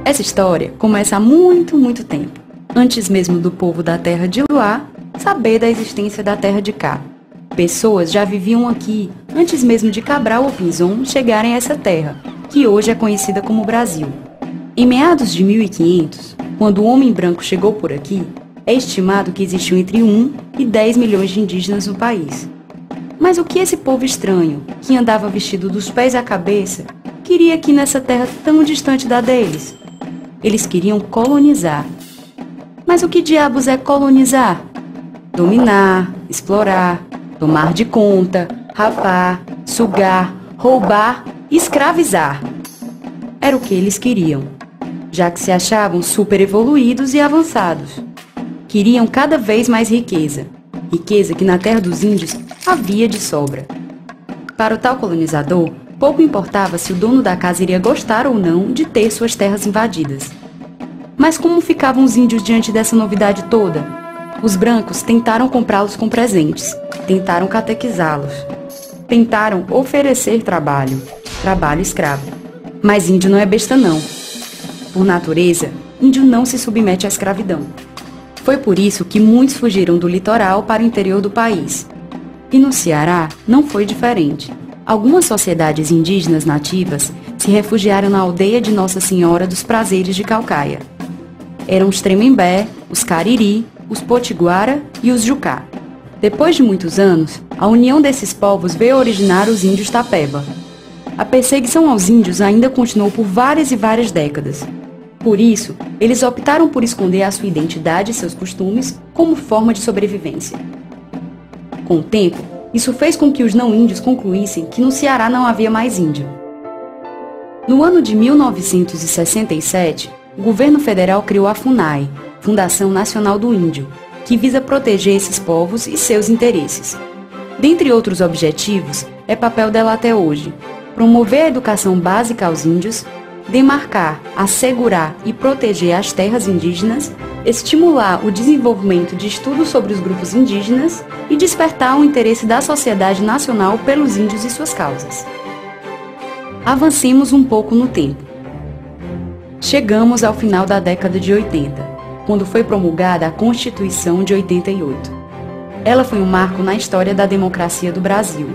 Essa história começa há muito, muito tempo, antes mesmo do povo da terra de lá saber da existência da terra de cá. Pessoas já viviam aqui antes mesmo de Cabral ou Pinzon chegarem a essa terra, que hoje é conhecida como Brasil. Em meados de 1500, quando o homem branco chegou por aqui, é estimado que existiam entre 1 e 10 milhões de indígenas no país. Mas o que esse povo estranho, que andava vestido dos pés à cabeça, queria aqui nessa terra tão distante da deles? Eles queriam colonizar. Mas o que diabos é colonizar? Dominar, explorar, tomar de conta, rapar, sugar, roubar e escravizar. Era o que eles queriam, já que se achavam super evoluídos e avançados. Queriam cada vez mais riqueza, riqueza que na terra dos índios havia de sobra. Para o tal colonizador, pouco importava se o dono da casa iria gostar ou não de ter suas terras invadidas. Mas como ficavam os índios diante dessa novidade toda? Os brancos tentaram comprá-los com presentes, tentaram catequizá-los, tentaram oferecer trabalho escravo. Mas índio não é besta não. Por natureza, índio não se submete à escravidão. Foi por isso que muitos fugiram do litoral para o interior do país. E no Ceará não foi diferente. Algumas sociedades indígenas nativas se refugiaram na aldeia de Nossa Senhora dos Prazeres de Caucaia. Eram os Tremembé, os Cariri, os Potiguara e os Jucá. Depois de muitos anos, a união desses povos veio a originar os índios Tapeba. A perseguição aos índios ainda continuou por várias e várias décadas. Por isso, eles optaram por esconder a sua identidade e seus costumes como forma de sobrevivência. Com o tempo, isso fez com que os não-índios concluíssem que no Ceará não havia mais índio. No ano de 1967, o governo federal criou a FUNAI, Fundação Nacional do Índio, que visa proteger esses povos e seus interesses. Dentre outros objetivos, é papel dela até hoje promover a educação básica aos índios, demarcar, assegurar e proteger as terras indígenas, estimular o desenvolvimento de estudos sobre os grupos indígenas e despertar o interesse da sociedade nacional pelos índios e suas causas. Avancemos um pouco no tempo. Chegamos ao final da década de 80, quando foi promulgada a Constituição de 88. Ela foi um marco na história da democracia do Brasil.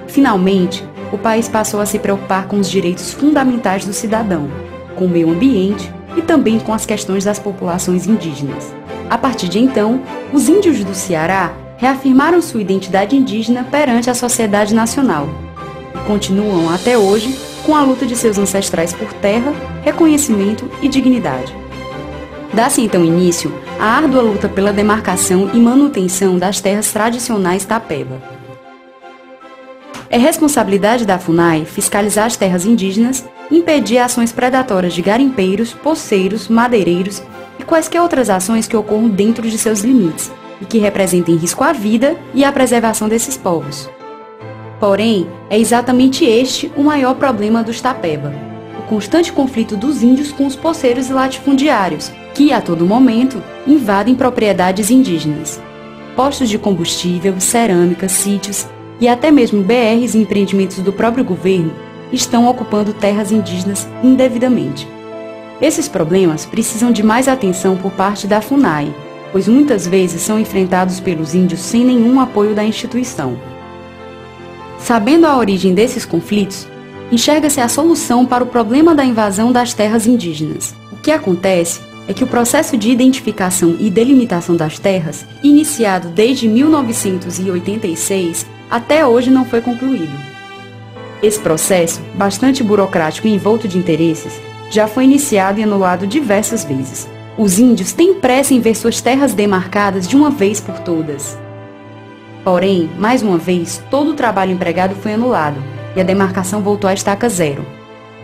Finalmente, o país passou a se preocupar com os direitos fundamentais do cidadão, com o meio ambiente e também com as questões das populações indígenas. A partir de então, os índios do Ceará reafirmaram sua identidade indígena perante a sociedade nacional e continuam até hoje com a luta de seus ancestrais por terra, reconhecimento e dignidade. Dá-se então início à árdua luta pela demarcação e manutenção das terras tradicionais Tapeba. É responsabilidade da FUNAI fiscalizar as terras indígenas e impedir ações predatórias de garimpeiros, poceiros, madeireiros e quaisquer outras ações que ocorram dentro de seus limites e que representem risco à vida e à preservação desses povos. Porém, é exatamente este o maior problema dos Tapeba: o constante conflito dos índios com os poceiros e latifundiários, que a todo momento invadem propriedades indígenas. Postos de combustível, cerâmica, sítios e até mesmo BRs e empreendimentos do próprio governo estão ocupando terras indígenas indevidamente. Esses problemas precisam de mais atenção por parte da FUNAI, pois muitas vezes são enfrentados pelos índios sem nenhum apoio da instituição. Sabendo a origem desses conflitos, enxerga-se a solução para o problema da invasão das terras indígenas. O que acontece é que o processo de identificação e delimitação das terras, iniciado desde 1986, até hoje não foi concluído. Esse processo, bastante burocrático e envolto de interesses, já foi iniciado e anulado diversas vezes. Os índios têm pressa em ver suas terras demarcadas de uma vez por todas. Porém, mais uma vez, todo o trabalho empregado foi anulado e a demarcação voltou à estaca zero.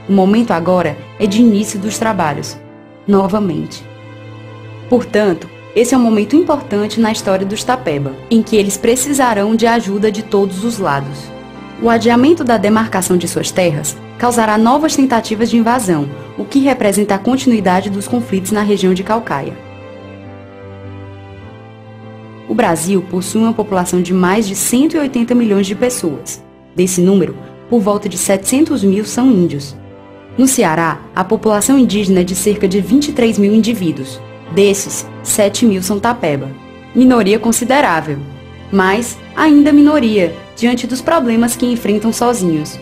O momento agora é de início dos trabalhos, novamente. Portanto, esse é um momento importante na história dos Tapeba, em que eles precisarão de ajuda de todos os lados. O adiamento da demarcação de suas terras causará novas tentativas de invasão, o que representa a continuidade dos conflitos na região de Caucaia. O Brasil possui uma população de mais de 180 milhões de pessoas. Desse número, por volta de 700 mil são índios. No Ceará, a população indígena é de cerca de 23 mil indivíduos. Desses, 7 mil são Tapeba. Minoria considerável, mas ainda minoria diante dos problemas que enfrentam sozinhos.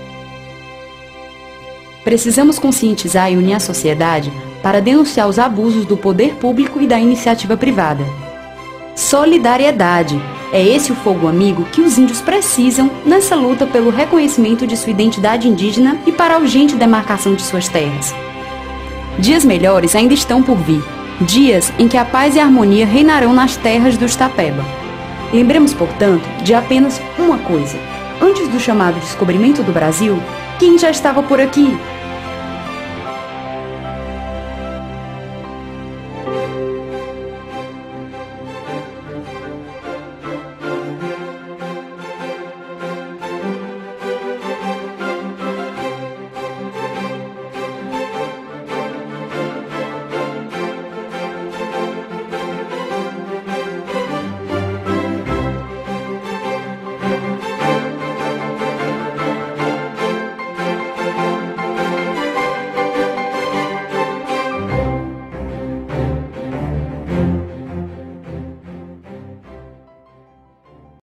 Precisamos conscientizar e unir a sociedade para denunciar os abusos do poder público e da iniciativa privada. Solidariedade. É esse o fogo amigo que os índios precisam nessa luta pelo reconhecimento de sua identidade indígena e para a urgente demarcação de suas terras. Dias melhores ainda estão por vir. Dias em que a paz e a harmonia reinarão nas terras dos Tapeba. Lembremos, portanto, de apenas uma coisa. Antes do chamado descobrimento do Brasil, quem já estava por aqui?